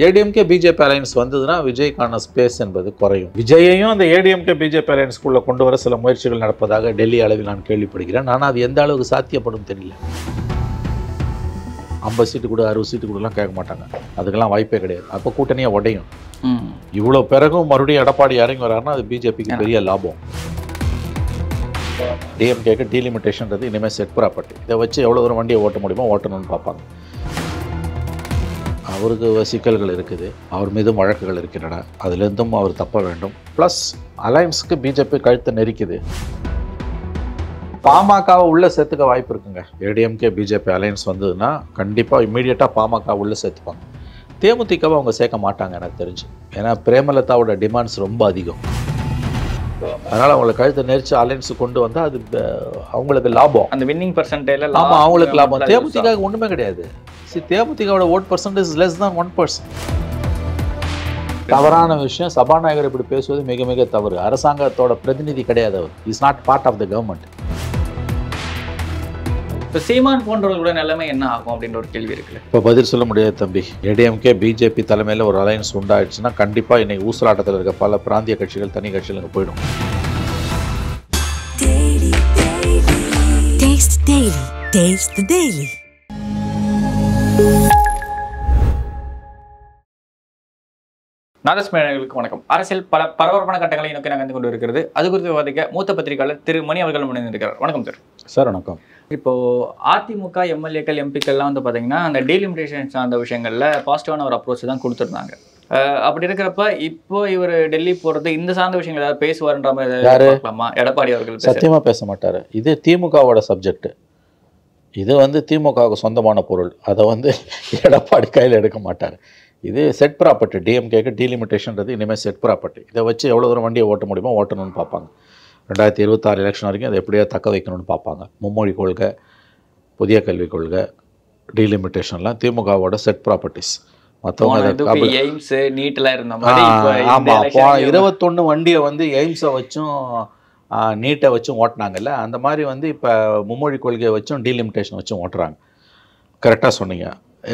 ADMK BJP alliance வந்ததுன்னா விஜய்க்கான space என்பது குறையும். விஜயையும் அந்த ஏடிஎம்கே பிஜேபி அலையன்ஸ்குள்ளே கொண்டு வர சில முயற்சிகள் நடப்பதாக டெல்லி அளவில் நான் கேள்விப்படுகிறேன். ஆனால் அது எந்த அளவுக்கு சாத்தியப்படும் தெரியல. 50 சீட்டு கூட 60 சீட்டு கூடலாம் கேட்க மாட்டாங்க. அதுக்கெல்லாம் வாய்ப்பே கிடையாது. அப்போ கூட்டணியாக உடையும். இவ்வளோ பிறகும் மறுபடியும் எடப்பாடி இறங்கி வராருன்னா அது பிஜேபிக்கு பெரிய லாபம். டிஎம்கேக்கு டீலிமிட்டேஷன்றது இனிமேல் செட் ப்ராப்பர்ட்டி. இதை வச்சு எவ்வளோ தூரம் வண்டியை ஓட்ட முடியுமோ ஓட்டணும்னு பார்ப்பாங்க. அவருக்கு சிக்கல்கள் இருக்குது, அவர் மீதும் வழக்குகள் இருக்கின்றன, அதுலேருந்தும் அவர் தப்ப வேண்டும். ப்ளஸ் அலையன்ஸுக்கு பிஜேபி கழுத்தை நெரிக்குது. பாமகவை உள்ளே சேர்த்துக்க வாய்ப்பு இருக்குங்க. ஏடிஎம்கே பிஜேபி அலையன்ஸ் வந்ததுன்னா கண்டிப்பாக இம்மீடியட்டாக பாமக உள்ளே சேர்த்துப்பாங்க. தேமுதிகவை அவங்க சேர்க்க மாட்டாங்க எனக்கு தெரிஞ்சு. ஏன்னா பிரேமலதாவோட டிமாண்ட்ஸ் ரொம்ப அதிகம். அதனால் அவங்களை கழுத்தை நெரிச்சு அலையன்ஸு கொண்டு வந்தால் அது அவங்களுக்கு லாபம். அந்த வின்னிங் பர்சன்டேஜ் ஆமாம், அவங்களுக்கு லாபம். தேமுதிகவுக்கு ஒன்றுமே கிடையாது. தேமுதிகவோட ஓட் பர்சன்டேஜ் லெஸ் தான் 1%. தவறான விஷயம். சபாநாயகர் இப்படி பேசுவது மிக மிக தவறு. அரசாங்கத்தோட பிரதிநிதி கிடையாது அவர். Is not part of the government. இப்போ சீமான் போன்றவர்களோட நிலைமை என்ன ஆகும் அப்படின்ற ஒரு கேள்வி இருக்குல்ல. இப்போ பதில் சொல்ல முடியாது தம்பி. ஏடிஎம்கே பிஜேபி தலைமையில் ஒரு அலையன்ஸ் உண்டாயிடுச்சுன்னா கண்டிப்பாக இன்னைக்கு ஊசலாட்டத்தில் இருக்க பல பிராந்திய கட்சிகள் தனி கட்சிகளுக்கு போயிடும். நாதஸ்மேனர்களுக்கு வணக்கம். அரசியல் பல பரபரப்பான கட்டங்களை நோக்கி நகர்ந்து கொண்டு இருக்கிறது. அது குறித்து விவாதிக்க மூத்த பத்திரிகையாளர் திரு மணி அவர்கள் முன்னிருக்கிறார். வணக்கம் சார். சார் வணக்கம். இப்போ அதிமுக எம்எல்ஏக்கள் எம்பிக்கள்லாம் வந்து பார்த்தீங்கன்னா அந்த டீலிமிட்டேஷன் சார்ந்த விஷயங்களில் பாசிட்டிவான ஒரு அப்ரோச் தான் கொடுத்துருந்தாங்க. அப்படி இருக்கிறப்ப இப்போ இவர் டெல்லி போகிறது இந்த சார்ந்த விஷயங்கள் ஏதாவது பேசுவார்ன்ற மாதிரி பார்க்கலாமா? எடப்பாடி அவர்கள் சத்தியமாக பேச மாட்டார். இது திமுகவோட சப்ஜெக்ட். இது வந்து திமுகவுக்கு சொந்தமான பொருள். அதை எடப்பாடி கையில் எடுக்க மாட்டார். இது செட் ப்ராப்பர்ட்டி. டிஎம்கேக்கு டீலிமிட்டேஷன்றது இனிமேல் செட் ப்ராப்பர்ட்டி. இதை வச்சு எவ்வளோ தூரம் வண்டியை ஓட்ட முடியுமோ ஓட்டணும்னு பார்ப்பாங்க. 2026 எலெக்ஷன் வரைக்கும் அதை எப்படியா தக்க வைக்கணும்னு பார்ப்பாங்க. மும்மொழி கொள்கை, புதிய கல்விக் கொள்கை, டீலிமிட்டேஷன்லாம் திமுகவோட செட் ப்ராப்பர்ட்டிஸ். மற்றவங்க 21 வண்டியை எய்ம்ஸை வச்சும் நீட்டை வச்சும் ஓட்டினாங்கல்ல, அந்த மாதிரி இப்போ மும்மொழி கொள்கையை வச்சும் டீலிமிட்டேஷன் வச்சும் ஓட்டுறாங்க. கரெக்டாக சொன்னீங்க.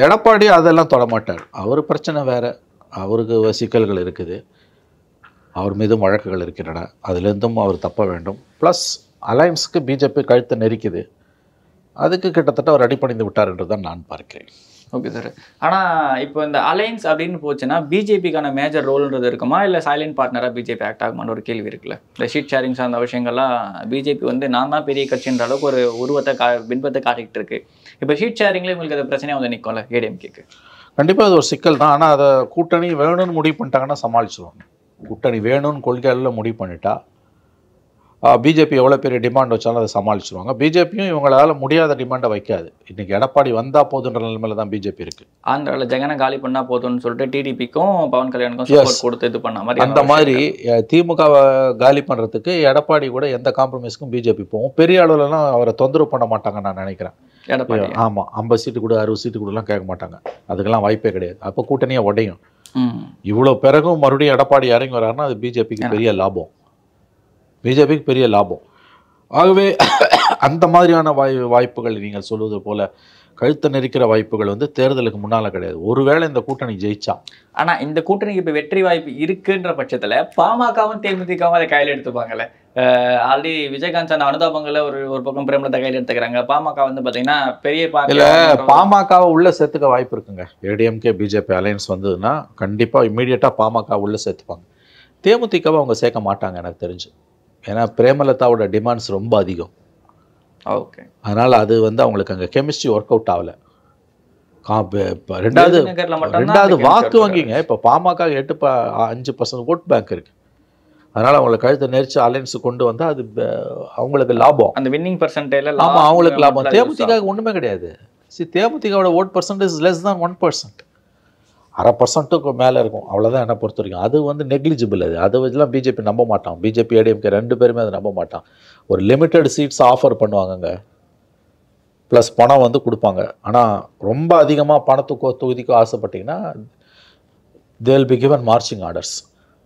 எடப்பாடி அதெல்லாம் தொடமாட்டார். அவர் பிரச்சனை வேறு. அவருக்கு சிக்கல்கள் இருக்குது, அவர் மீதும் வழக்குகள் இருக்கின்றன, அதுலேருந்தும் அவர் தப்ப வேண்டும். ப்ளஸ் அலையன்ஸுக்கு பிஜேபி கழுத்தை நெரிக்குது. அதுக்கு கிட்டத்தட்ட அவர் அடிப்பணிந்து விட்டார் என்று தான் நான் பார்க்கிறேன். Okay sir. ஆனால் இப்போ இந்த அலையன்ஸ் அப்படின்னு போச்சுன்னா பிஜேபிக்கான மேஜர் ரோல்ன்றது இருக்குமா, இல்லை சைலண்ட் பார்ட்னராக பிஜேபி ஆக்ட் ஆகுமான்னு ஒரு கேள்வி இருக்குல்ல. இந்த ஷீட் ஷேரிங் சார்ந்த விஷயங்கள்லாம் பிஜேபி நான் தான் பெரிய கட்சின்ற அளவுக்கு ஒரு உருவத்தை பின்பத்தை காட்டிகிட்டு இருக்கு. இப்போ ஷீட் ஷேரிங்லேயே உங்களுக்கு அது பிரச்சனையாக நிற்கும்ல ஏடிஎம்கேக்கு. கண்டிப்பாக அது ஒரு சிக்கல் தான். ஆனால் அதை கூட்டணி வேணும்னு முடிவு பண்ணிட்டாங்கன்னா சமாளிச்சிடுவாங்க. கூட்டணி வேணும்னு கொள்கைகளில் முடிவு பண்ணிட்டா பிஜேபி எவ்வளோ பெரிய டிமாண்ட் வச்சாலும் அதை சமாளிச்சிருவாங்க. பிஜேபியும் இவங்களால் முடியாத டிமாண்டை வைக்காது. இன்றைக்கி எடப்பாடி வந்தால் போதுன்ற நிலைமையில தான் பிஜேபி இருக்குது. ஆந்திராவில் ஜெகனை காலி பண்ணால் போதும்னு சொல்லிட்டு டிடிபிக்கும் பவன் கல்யாணுக்கும் சப்போர்ட் கொடுத்து இது பண்ண மாதிரி அந்த மாதிரி திமுகவை காலி பண்ணுறதுக்கு எடப்பாடி கூட எந்த காம்ப்ரமைஸ்க்கும் பிஜேபி போகும். பெரிய அளவுலலாம் அவரை தொந்தரவு பண்ண மாட்டாங்கன்னு நான் நினைக்கிறேன். எடப்பாடி ஆமாம், 50 சீட்டு கூட 60 சீட்டு கூடலாம் கேட்க மாட்டாங்க. அதுக்கெல்லாம் வாய்ப்பே கிடையாது. அப்போ கூட்டணியாக உடையும். இவ்வளோ பிறகும் மறுபடியும் எடப்பாடி இறங்கி வராருன்னா அது பிஜேபிக்கு பெரிய லாபம். பிஜேபிக்கு பெரிய லாபம். ஆகவே அந்த மாதிரியான வாய்ப்புகள் நீங்கள் சொல்வது போல கழுத்தை நெரிக்கிற வாய்ப்புகள் தேர்தலுக்கு முன்னால் கிடையாது. ஒருவேளை இந்த கூட்டணி ஜெயிச்சா. ஆனால் இந்த கூட்டணிக்கு இப்போ வெற்றி வாய்ப்பு இருக்குன்ற பட்சத்தில் பாமகவும் தேமுதிகவும் அதை கையில் எடுத்துப்பாங்கல்ல. ஆல்ரெடி விஜயகாந்த் அந்த அனுதாபங்களை ஒரு பக்கம் பிரேமலதா கையில் எடுத்துக்கிறாங்க. பாமக பார்த்தீங்கன்னா பெரிய இல்லை, பாமகவை உள்ளே சேர்த்துக்க வாய்ப்பு இருக்குங்க. ஏடிஎம்கே பிஜேபி அலையன்ஸ் வந்ததுன்னா கண்டிப்பாக இம்மீடியட்டாக பாமக உள்ளே சேர்த்துப்பாங்க. தேமுதிகவை அவங்க சேர்க்க மாட்டாங்க எனக்கு தெரிஞ்சு. ஏன்னா பிரேமலதாவோட டிமாண்ட்ஸ் ரொம்ப அதிகம். ஓகே. அதனால் அது அவங்களுக்கு அங்கே கெமிஸ்ட்ரி ஒர்க் அவுட் ஆகலை. ரெண்டாவது வாக்கு வங்கிங்க. இப்போ பாமக 5% ஓட் பேங்க் இருக்குது. அதனால் அவங்களை கழுத்தை நெரிச்சு அலையன்ஸு கொண்டு வந்தால் அது அவங்களுக்கு லாபம். அந்த வின்னிங் பர்சன்டேஜ் ஆமாம், அவங்களுக்கு லாபம். தேமுதிகவுக்கு ஒன்றுமே கிடையாது. தேமுதிகவோட ஓட் பர்சன்டேஜ் லெஸ் தான் 1%. 0.5% மேலே இருக்கும். அவ்வளோதான் என்னை பொறுத்த வரைக்கும். அது நெக்லிஜிபிள். அது வச்சுலாம் பிஜேபி நம்ப மாட்டான். பிஜேபி ஏடிஎம்கே 2 பேருமே அதை நம்ப மாட்டான். ஒரு லிமிட்டட் சீட்ஸ் ஆஃபர் பண்ணுவாங்கங்க, ப்ளஸ் பணம் கொடுப்பாங்க. ஆனால் ரொம்ப அதிகமாக பணத்துக்கோ தொகுதிக்கோ ஆசைப்பட்டிங்கன்னா they will be given marching orders.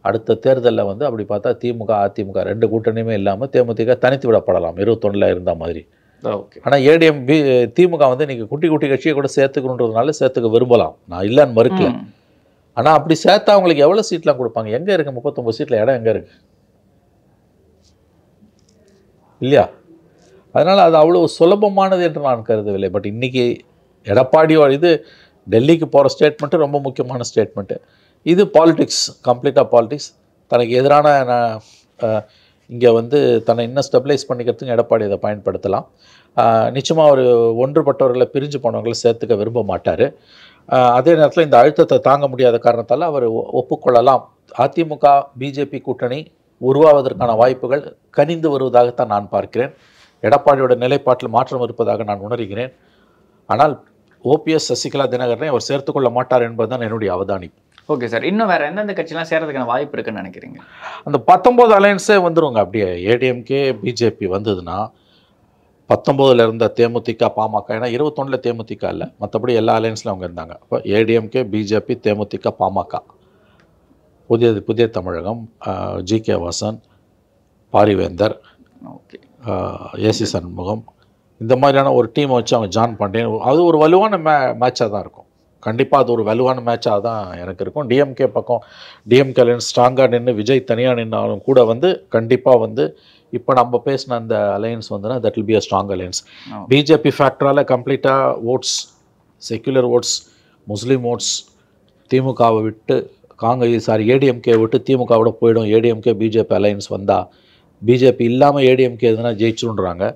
அடுத்த தேர்தலில் அப்படி பார்த்தா திமுக அதிமுக 2 கூட்டணியுமே இல்லாமல் தேமுதிக தனித்து விடப்படலாம் 21 இருந்த மாதிரி. ஓகே. ஆனால் திமுக நீங்கள் குட்டி குட்டி கட்சியை கூட சேர்த்துக்கணுன்றதுனால சேர்த்துக்க விரும்பலாம். நான் இல்லைன்னு மறுக்கல. ஆனால் அப்படி சேர்த்தா அவங்களுக்கு எவ்வளோ சீட்லாம் கொடுப்பாங்க? எங்கே இருக்குது 39 சீட்டில் இடம் எங்கே இருக்குது இல்லையா? அதனால் அது அவ்வளோ சுலபமானது என்று நான் கருதவில்லை. பட் இன்றைக்கி எடப்பாடியோட இது டெல்லிக்கு போகிற ஸ்டேட்மெண்ட்டு ரொம்ப முக்கியமான ஸ்டேட்மெண்ட்டு. இது பாலிடிக்ஸ், கம்ப்ளீட்டாக பாலிடிக்ஸ். தனக்கு எதிரான இங்கே வந்து தன்னை இன்னும் ஸ்டெபிலைஸ் பண்ணிக்கிறதுக்கு எடப்பாடி இதை பயன்படுத்தலாம். நிச்சயமாக ஒரு ஒன்றுபட்டவர்களை பிரிஞ்சு போனவங்களை சேர்த்துக்க விரும்ப மாட்டார். அதே நேரத்தில் இந்த அழுத்தத்தை தாங்க முடியாத காரணத்தால் அவர் ஒப்புக்கொள்ளலாம். அதிமுக பிஜேபி கூட்டணி உருவாவதற்கான வாய்ப்புகள் கனிந்து வருவதாகத்தான் நான் பார்க்கிறேன். எடப்பாடியோட நிலைப்பாட்டில் மாற்றம் இருப்பதாக நான் உணர்கிறேன். ஆனால் ஓபிஎஸ் சசிகலா தினகரனை அவர் சேர்த்துக்கொள்ள மாட்டார் என்பதுதான் என்னுடைய அவதானிப்பு. Okay sir. இன்னும் வேறு எந்தெந்த கட்சிலாம் சேர்றதுக்கான வாய்ப்பு இருக்குன்னு நினைக்கிறீங்க? அந்த 19 அலையன்ஸே வந்துருங்க. அப்படியே ஏடிஎம்கே பிஜேபி வந்ததுன்னா 19 இருந்த தேமுதிக பாமக, ஏன்னா 21 தேமுதிக இல்லை, மற்றபடி எல்லா அலையன்ஸ்லையும் அவங்க இருந்தாங்க. இப்போ ADMK BJP DMDK PMK, Puthiya Thamizhagam, GK. Vasan, Pariventhar, okay, AC Shanmugam, இந்த மாதிரியான ஒரு டீமை வச்சு அவங்க ஜாயின் பண்ணிட்டேன். அது ஒரு வலுவான மேட்சாக தான் இருக்கும். கண்டிப்பாக அது ஒரு வலுவான மேட்சாக தான் எனக்கு இருக்கும். டிஎம்கே பக்கம் டிஎம்கே அலையன்ஸ் ஸ்ட்ராங்காக நின்று விஜய் தனியாக நின்னாலும் கூட வந்து கண்டிப்பாக வந்து இப்போ நம்ம பேசின அந்த அலையன்ஸ் வந்துன்னா that will be a strong alliance. BJP ஃபேக்டரால் கம்ப்ளீட்டாக votes, secular votes, Muslim votes திமுகவை விட்டு ஏடிஎம்கே விட்டு திமுகவோட போயிடும். ஏடிஎம்கே பிஜேபி அலையன்ஸ் வந்தால் பிஜேபி இல்லாமல் ஏடிஎம்கே எதுனா ஜெயிச்சுன்றாங்க.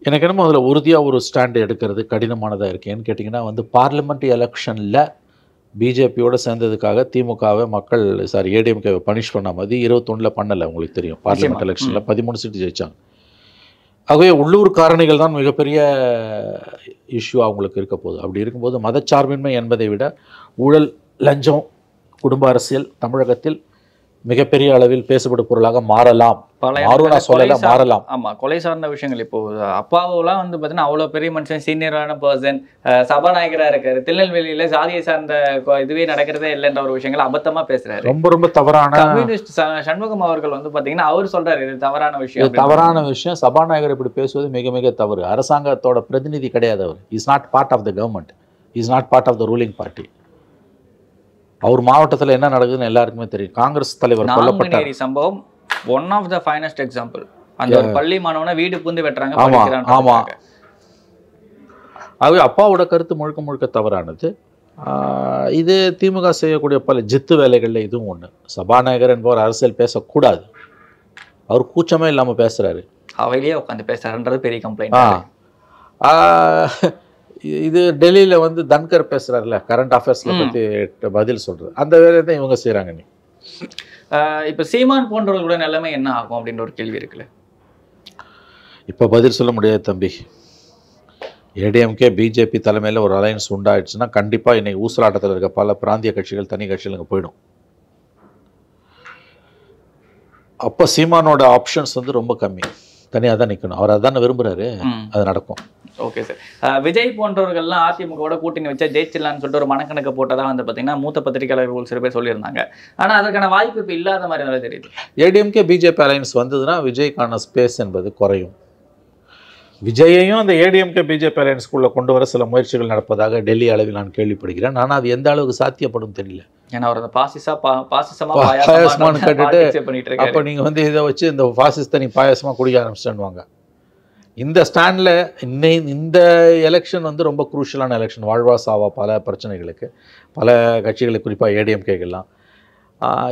எனக்கு என்னமோ அதில் உறுதியாக ஒரு ஸ்டாண்டு எடுக்கிறது கடினமானதாக இருக்குது. ஏன்னு கேட்டிங்கன்னா வந்து பார்லிமெண்ட் எலெக்ஷனில் பிஜேபியோடு சேர்ந்ததுக்காக திமுகவை மக்கள் ஏடிஎம்கேவை பனிஷ் பண்ண மாதிரி 21 பண்ணலை. உங்களுக்கு தெரியும், பார்லிமெண்ட் எலெக்ஷனில் 13 சீட்டு ஜெயித்தாங்க. ஆகவே உள்ளூர் காரணிகள் தான் மிகப்பெரிய இஷ்யூ அவங்களுக்கு இருக்க போகுது. அப்படி இருக்கும்போது மதச்சார்பின்மை என்பதை விட ஊழல், லஞ்சம், குடும்ப அரசியல் தமிழகத்தில் மிகப்பெரிய அளவில் பேசப்படும் பொருளாக மாறலாம். மாறலாம். ஆமாம், கொலை சார்ந்த விஷயங்கள் இப்போ அப்பாவெல்லாம் வந்து பார்த்தீங்கன்னா அவ்வளோ பெரிய மனுஷன், சீனியரான பர்சன், சபாநாயகராக இருக்காரு. திருநெல்வேலியில் சாதியை சார்ந்த இதுவே நடக்கிறதே இல்லைன்ற ஒரு விஷயங்கள் அபத்தமாக பேசுறாரு. ரொம்ப தவறான. கம்யூனிஸ்ட் சண்முகம் அவர்கள் வந்து பார்த்தீங்கன்னா அவர் சொல்றாரு இது தவறான விஷயம். சபாநாயகர் இப்படி பேசுவது மிக தவறு. அரசாங்கத்தோட பிரதிநிதி கிடையாது அவர். Is not part of the government, is not part of the ruling party. அவர் மாவட்டத்தில் என்ன நடக்குதுன்னு எல்லாருக்குமே தெரியும். காங்கிரஸ் தலைவர் கொல்லப்பட்டார் சம்பவம் one of the finest example. அந்த ஒரு பள்ளி மாணவனை வீடு புந்து வெட்டுறாங்க. ஆமா, ஆகவே அப்பாவோட கருத்து முழுக்க தவறானது. இது திமுக செய்யக்கூடிய பல ஜித்து வேலைகளில் இதுவும் ஒன்று. சபாநாயகர் என்பவர் அரசியல் பேசக்கூடாது. அவர் கூச்சமே இல்லாமல் பேசுறாரு, அவையிலேயே உட்காந்து பேசுறாருன்றது பெரிய கம்ப்ளைண்ட். இது டெல்லியில் வந்து தன்கர் பேசுகிறார்ல, கரண்ட் அஃபேர்ஸில் பற்றி பதில் சொல்கிறது, அந்த வேலையை தான் இவங்க செய்கிறாங்க. நீ இப்போ சீமான் போன்றவர்களோட நிலைமை என்ன ஆகும் அப்படின்ற ஒரு கேள்வி இருக்குல்ல. இப்போ பதில் சொல்ல முடியாது தம்பி. ஏடிஎம்கே பிஜேபி தலைமையில் ஒரு அலையன்ஸ் உண்டாயிடுச்சுன்னா கண்டிப்பாக இன்னைக்கு ஊசலாட்டத்தில் இருக்க பல பிராந்திய கட்சிகள், தனி கட்சிகள் இங்கே போயிடும். அப்போ சீமானோட ஆப்ஷன்ஸ் வந்து ரொம்ப கம்மி, தனியாக தான் நிற்கணும். அவர் அதான விரும்புகிறாரு, அது நடக்கும். Okay sir. விஜய் போன்றவர்கள்லாம் அதிமுகவோட கூட்டணி வச்சா ஜெயிச்சிடலான்னு சொல்லிட்டு ஒரு மனக்கணக்கு போட்டதாக வந்து பார்த்தீங்கன்னா மூத்த பத்திரிகையாளர்கள் சில பேர் சொல்லியிருந்தாங்க. ஆனால் அதற்கான வாய்ப்பு இப்போ இல்லாத மாதிரி நல்லா தெரியுது. ஏடிஎம்கே பிஜேபி அலையன்ஸ் வந்ததுன்னா விஜய்க்கான ஸ்பேஸ் என்பது குறையும். விஜயையும் அந்த ஏடிஎம்கே பிஜேபி அலையன்ஸ்குள்ளே கொண்டு வர சில முயற்சிகள் நடப்பதாக டெல்லி அளவில் நான் கேள்விப்படுகிறேன். ஆனால் அது எந்த அளவுக்கு சாத்தியப்படும் தெரியல. ஏன்னா அவர் அந்த பாயசமானு கேட்டுட்டு அப்போ நீங்கள் வந்து இதை வச்சு இந்த பாசிஸ்தை நீ பாயசமாக குடிக்க ஆரம்பிச்சிட்டுவாங்க. இந்த ஸ்டாண்டில் இந்த எலெக்ஷன் வந்து ரொம்ப குரூஷியலான எலெக்ஷன். வாழ்வா சாவா பல பிரச்சனைகளுக்கு, பல கட்சிகளுக்கு, குறிப்பாக ஏடிஎம்கேக்கெல்லாம்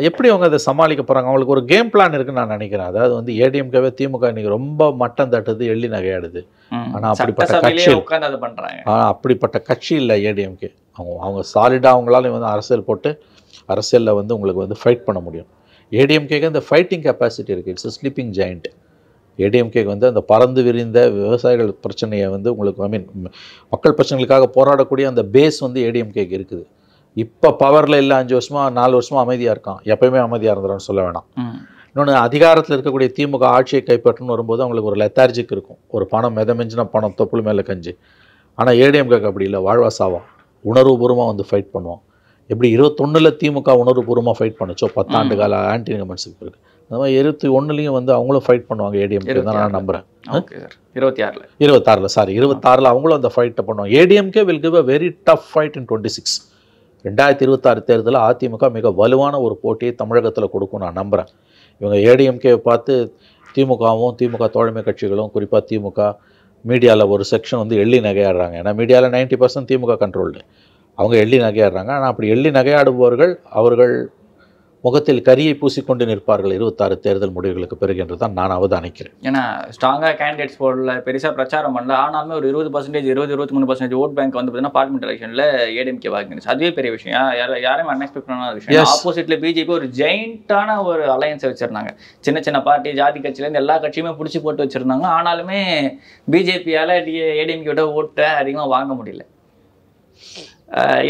எப்படி அவங்க அதை சமாளிக்க போகிறாங்க? அவங்களுக்கு ஒரு கேம் பிளான் இருக்குன்னு நான் நினைக்கிறேன். அதாவது வந்து ஏடிஎம்கேவே திமுக இன்னைக்கு ரொம்ப மட்டம் தட்டுது, எள்ளி நகையாடுது. ஆனால் அப்படிப்பட்ட கட்சி இல்லை ஏடிஎம்கே. அவங்க சாலிடாக அவங்களால வந்து அரசியல் போட்டு அரசியலில் வந்து உங்களுக்கு வந்து ஃபைட் பண்ண முடியும். ஏடிஎம்கேக்கு அந்த ஃபைட்டிங் கெப்பாசிட்டி இருக்குது. It's sleeping giant. ஏடிஎம்கேக்கு வந்து அந்த பறந்து விரிந்த விவசாயிகள் பிரச்சனையை வந்து உங்களுக்கு மக்கள் பிரச்சனைகளுக்காக போராடக்கூடிய அந்த பேஸ் வந்து ஏடிஎம்கேக்கு இருக்குது. இப்போ பவரில் இல்லை, 5 வருஷமாக 4 வருஷமாக அமைதியாக இருக்கான். எப்பயுமே அமைதியாக இருந்துறான்னு சொல்ல வேணாம். இன்னொன்று, அதிகாரத்தில் இருக்கக்கூடிய திமுக ஆட்சியை கைப்பற்றணும்னு வரும்போது அவங்களுக்கு ஒரு லெத்தார்ஜிக் இருக்கும். ஒரு பணம் மிதமிஞ்சின பணம், தொப்புள் மேலே கஞ்சி. ஆனால் ஏடிஎம்கேக்கு அப்படி இல்லை. வாழ்வா சாவா உணர்வுபூர்வமாக வந்து ஃபைட் பண்ணுவோம். எப்படி 21 திமுக உணர்வுபூர்வமாக ஃபைட் பண்ணுச்சோ 10 ஆண்டு கால ஆன்டி இன்கம்பன்சிக்கு இருக்குது, அந்த மாதிரி 21 வந்து அவங்களும் ஃபைட் பண்ணுவாங்க. ஏடிஎம்கே தான் நான் நம்புகிறேன். 26 அவங்களும் அந்த ஃபைட்டை பண்ணுவாங்க. ADMK will give a very tough fight in 26. 2026 தேர்தலில் அதிமுக மிக வலுவான ஒரு போட்டியை தமிழகத்தில் கொடுக்கும் நான் நம்புகிறேன். இவங்க ஏடிஎம்கே பார்த்து திமுகவும் திமுக தோழமை கட்சிகளும் குறிப்பாக திமுக மீடியாவில் ஒரு செக்ஷன் வந்து எள்ளி நகையாடுறாங்க. ஏன்னா மீடியாவில் 90% திமுக கண்ட்ரோல்டு. அவங்க எள்ளி நகையாடுறாங்க. ஆனால் அப்படி எள்ளி நகையாடுபவர்கள் அவர்கள் முகத்தில் கரியை பூசிக்கொண்டு நிற்பார்கள் 26 தேர்தல் முடிவுகளுக்கு பிறகு என்று தான் நான் அவதானிக்கிறேன். ஏன்னா ஸ்ட்ராங்காக கேண்டிடேட்ஸ் போடல, பெருசாக பிரச்சாரம் பண்ணல, ஆனாலுமே ஒரு 20%, 20-23% ஓட் பேங்க் வந்து பார்த்தீங்கன்னா பார்லிமெண்ட் எலெக்ஷனில் ஏடிஎம்கே வாங்கினுச்சு. அதுவே பெரிய விஷயம். யாரையும் அன்எக்ஸ்பெக்ட் பண்ணாத விஷயம். ஆப்போசிட்டில் பிஜேபி ஒரு ஜெயிண்டான ஒரு அலையன்ஸை வச்சுருந்தாங்க. சின்ன சின்ன பார்ட்டி ஜாதி கட்சியிலேருந்து எல்லா கட்சியுமே பிடிச்சி போட்டு வச்சுருந்தாங்க. ஆனாலுமே பிஜேபியால் ஏடிஎம்கேயோட ஓட்டை அதிகமாக வாங்க முடியல.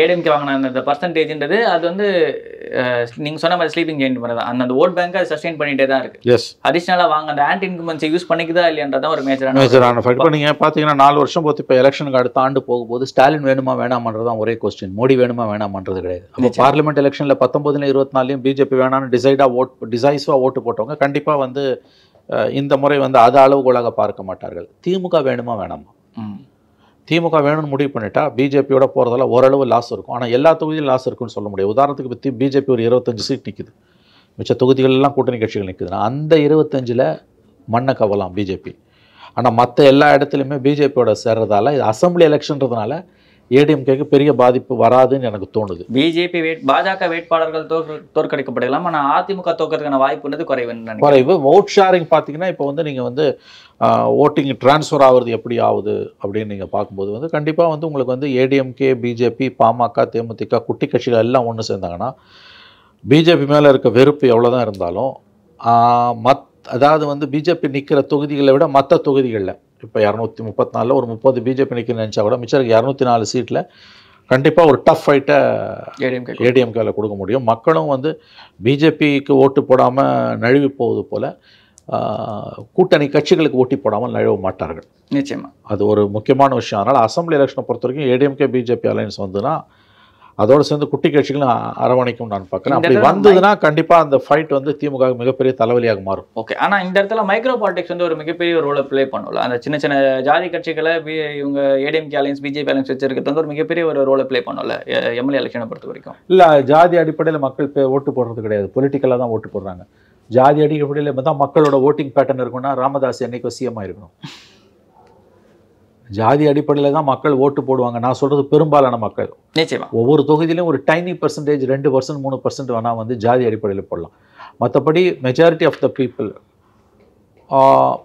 ஏடிஎம்கே வாங்கின அந்த பர்சன்டேஜ்ன்றது அது வந்து நீங்கள் சொன்ன மாதிரி ஸ்லீப்பிங் ஜெயிண்ட் மாதிரி தான். அந்த ஓட் பேங்கை சஸ்டெயின் பண்ணிகிட்டே தான் இருக்குது. அடிஷ்னலாக வாங்க அந்த ஆன்டி இன்கம்பன்ஸை யூஸ் பண்ணிக்குதா இல்லையன்றதான் ஒரு மேஜரான ஃபைட். இப்போ நீங்கள் பார்த்தீங்கன்னா 4 வருஷம் போது இப்போ எலெக்ஷனுக்கு அடுத்த ஆண்டு போகும்போது ஸ்டாலின் வேணுமா வேணாமன்றது தான் ஒரே கொஸ்டின். மோடி வேணுமா வேணாமன்றது கிடையாது. அப்போ பார்லிமெண்ட் எலெக்ஷனில் 19 24 பிஜேபி வேணான்னு டிசைஸாக ஓட்டு போட்டவங்க கண்டிப்பாக வந்து இந்த முறை வந்து அது அளவுகோலாக பார்க்க மாட்டார்கள். திமுக வேணுமா வேணாமா? திமுக வேணும்னு முடிவு பண்ணிட்டா பிஜேபியோட போகிறதால ஓரளவு லாஸ் இருக்கும். ஆனால் எல்லா தொகுதியிலும் லாஸ் இருக்குன்னு சொல்ல முடியாது. உதாரணத்துக்கு பற்றி பிஜேபி ஒரு 25 சீட் நிற்குது, மிச்ச தொகுதிகளெல்லாம் கூட்டணி கட்சிகள் நிற்குதுன்னா அந்த 25ல் மண்ணை கவலாம் பிஜேபி. ஆனால் மற்ற எல்லா இடத்துலையுமே பிஜேபியோட சேர்றதால இது அசம்பிளி எலெக்ஷன்றதுனால ஏடிஎம்கேக்கு பெரிய பாதிப்பு வராதுன்னு எனக்கு தோணுது. பிஜேபி பாஜக வேட்பாளர்கள் தோற்கடிக்கப்படலாம், ஆனால் அதிமுக தோற்கிறதுக்கான வாய்ப்புன்றது குறைவு. ஓட் ஷேரிங் பார்த்தீங்கன்னா இப்போ வந்து நீங்கள் வந்து ஓட்டிங் ட்ரான்ஸ்ஃபர் ஆகுறது எப்படி ஆகுது அப்படின்னு நீங்கள் பார்க்கும்போது வந்து கண்டிப்பாக வந்து உங்களுக்கு வந்து ஏடிஎம்கே, பிஜேபி, பாமக, தேமுதிக குட்டி கட்சிகள் எல்லாம் ஒன்று சேர்ந்தாங்கன்னா பிஜேபி மேலே இருக்க வெறுப்பு எவ்வளோ தான் இருந்தாலும் அதாவது வந்து பிஜேபி நிற்கிற தொகுதிகளை விட மற்ற தொகுதிகளில் இப்போ 234 ஒரு 30 பிஜேபி நிற்கணும்னு நினச்சா கூட மிச்சம் 204 சீட்டில் கண்டிப்பாக ஒரு டஃப் ஃபைட்டை ஏடிஎம்கேல கொடுக்க முடியும். மக்களும் வந்து பிஜேபிக்கு ஓட்டு போடாமல் நழுவி போவது போல் கூட்டணி கட்சிகளுக்கு ஓட்டி போடாமல் நழுவ மாட்டார்கள். நிச்சயமாக அது ஒரு முக்கியமான விஷயம். அதனால் அசம்பிளி எலெக்ஷனை பொறுத்த வரைக்கும் ஏடிஎம்கே பிஜேபி அலையன்ஸ் வந்துன்னா அதோடு சேர்ந்து குட்டி கட்சிகளும் அரவணைக்கும் நான் பார்க்குறேன். அப்படி வந்ததுன்னா கண்டிப்பாக அந்த ஃபைட் வந்து திமுக மிகப்பெரிய தலைவலியாக மாறும். ஓகே, ஆனால் இந்த இடத்துல மைக்ரோ பாலிடிக்ஸ் வந்து ஒரு மிகப்பெரிய ரோலை ப்ளே பண்ணல. அந்த சின்ன சின்ன ஜாதி கட்சிகளை இவங்க ஏடிஎம்கே அலையன்ஸ், பிஜேபி அலையன்ஸ் வச்சிருக்கிறது வந்து ஒரு மிகப்பெரிய ஒரு ரோலை ப்ளே பண்ணல எம்எல்ஏ எலெக்ஷனை பொறுத்த வரைக்கும். இல்லை, ஜாதி அடிப்படையில் மக்கள் ஓட்டு போடுறது கிடையாது, பொலிட்டிக்கலாக தான் ஓட்டு போடுறாங்க. ஜாதி அடிப்படையில் தான் மக்களோட ஓட்டிங் பேட்டர்ன் இருக்குன்னா ராமதாஸ் என்னைக்கு சிஎம் இருக்கணும். ஜாதி அடிப்படையில் தான் மக்கள் ஓட்டு போடுவாங்க. நான் சொல்கிறது பெரும்பாலான மக்கள். நிச்சயமாக ஒவ்வொரு தொகுதியிலும் ஒரு டைனி பர்சன்டேஜ் 2%, 3% வேணால் வந்து ஜாதி அடிப்படையில் போடலாம். மற்றபடி மெஜாரிட்டி ஆஃப் த பீப்புள்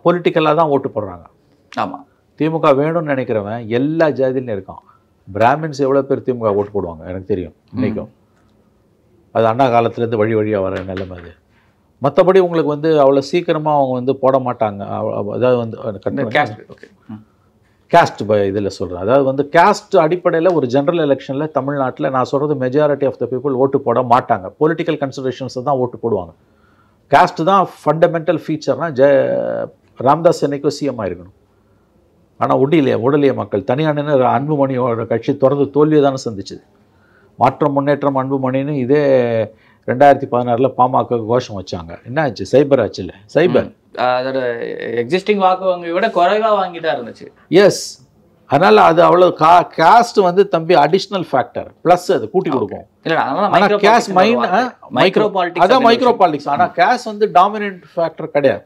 பொலிட்டிக்கலாக தான் ஓட்டு போடுறாங்க. ஆமாம், திமுக வேணும்னு நினைக்கிறவன் எல்லா ஜாதியிலும் இருக்கான். பிராமின்ஸ் எவ்வளோ பேர் திமுக ஓட்டு போடுவாங்க எனக்கு தெரியும் இன்றைக்கும். அது அண்ணா காலத்துலேருந்து வழியாக வர நிலைமை அது. மற்றபடி உங்களுக்கு வந்து அவ்வளோ சீக்கிரமாக அவங்க வந்து போட மாட்டாங்க. அதாவது வந்து கேஸ்ட் இதில் சொல்கிறேன். அதாவது வந்து கேஸ்ட் அடிப்படையில் ஒரு ஜென்ரல் எலெக்ஷனில் தமிழ்நாட்டில் நான் சொல்கிறது மெஜாரிட்டி ஆஃப் த பீப்புள் ஓட்டு போட மாட்டாங்க. பொலிட்டிக்கல் கன்சிடரேஷன்ஸை தான் ஓட்டு போடுவாங்க. கேஸ்ட் தான் ஃபண்டமெண்டல் ஃபீச்சர்னால் ராமதாஸ் என்னைக்கும் சிஎம் ஆயிருக்கணும். ஆனால் உடலையே மக்கள் தனியான அன்புமணியோட கட்சி தொடர்ந்து தோல்வியை தானே சந்திச்சுது. மாற்றம் முன்னேற்றம் அன்புமணின்னு இதே 2016 பாமக கோஷம் வச்சாங்க. என்ன ஆச்சு? சைபர் ஆச்சு. இல்லை, சைபர் அதோட எக்ஸிஸ்டிங் வாக்கு வங்கி விட குறைவாக வாங்கி தான் இருந்துச்சு. எஸ், அதனால் அது அவ்வளோ காஸ்ட் வந்து தம்பி அடிஷ்னல் ஃபேக்டர் ப்ளஸ் அது கூட்டி கொடுக்கும். ஆனால் கேஷ் மைக்ரோ பாலிடிக்ஸ். ஆனால் கேஷ் வந்து டாமினன்ட் ஃபேக்டர் கிடையாது.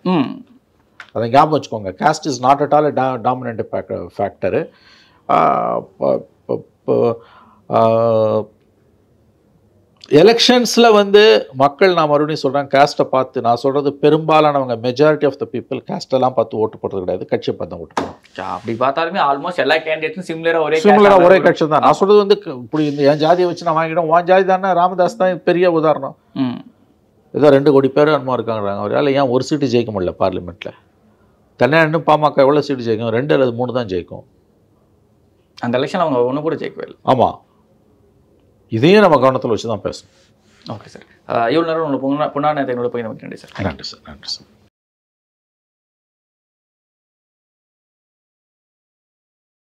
அதை ஞாபகம் வச்சுக்கோங்க. Caste is not at all dominant factor. எலெக்ஷன்ஸில் வந்து மக்கள், நான் மறுபடியும் சொல்கிறேன், கேஸ்ட்டை பார்த்து, நான் சொல்கிறது பெரும்பாலானவங்க மெஜாரிட்டி ஆஃப் த பீப்புள் கேஸ்ட்டெல்லாம் பார்த்து ஓட்டு போடுறது கிடையாது, கட்சியை பார்த்து ஓட்டு போடுறோம். அப்படி பார்த்தாலுமே ஆல்மோஸ்ட் எல்லா கேண்டிடேட்டும் சிமிலராக ஒரே கட்சி தான். நான் சொல்கிறது வந்து இப்படி இந்த என் ஜாதியை வச்சு நான் வாங்கிடும். உன் ஜாதி தானே. ராமதாஸ் தான் பெரிய உதாரணம். ஏதோ 2 கோடி பேர் அனுமா இருக்காங்கிறாங்க. அவரால் ஏன் ஒரு சீட்டு ஜெயிக்க முடியல பார்லிமெண்ட்டில்? தனியாக பாமக எவ்வளோ சீட்டு ஜெயிக்கும்? 2 அல்லது 3 தான் ஜெயிக்கும். அந்த எலெக்ஷன் அவங்க ஒன்று கூட ஜெயிக்கவே இல்லை. ஆமாம், இதையும் நம்ம கவனத்தில் வச்சு தான் பேசணும். ஓகே சார், இவ்வளோ நேரம் உங்களுக்கு புண்ணான நேரத்தை என்னோட போய் நமக்கு நன்றி சார். நன்றி சார்.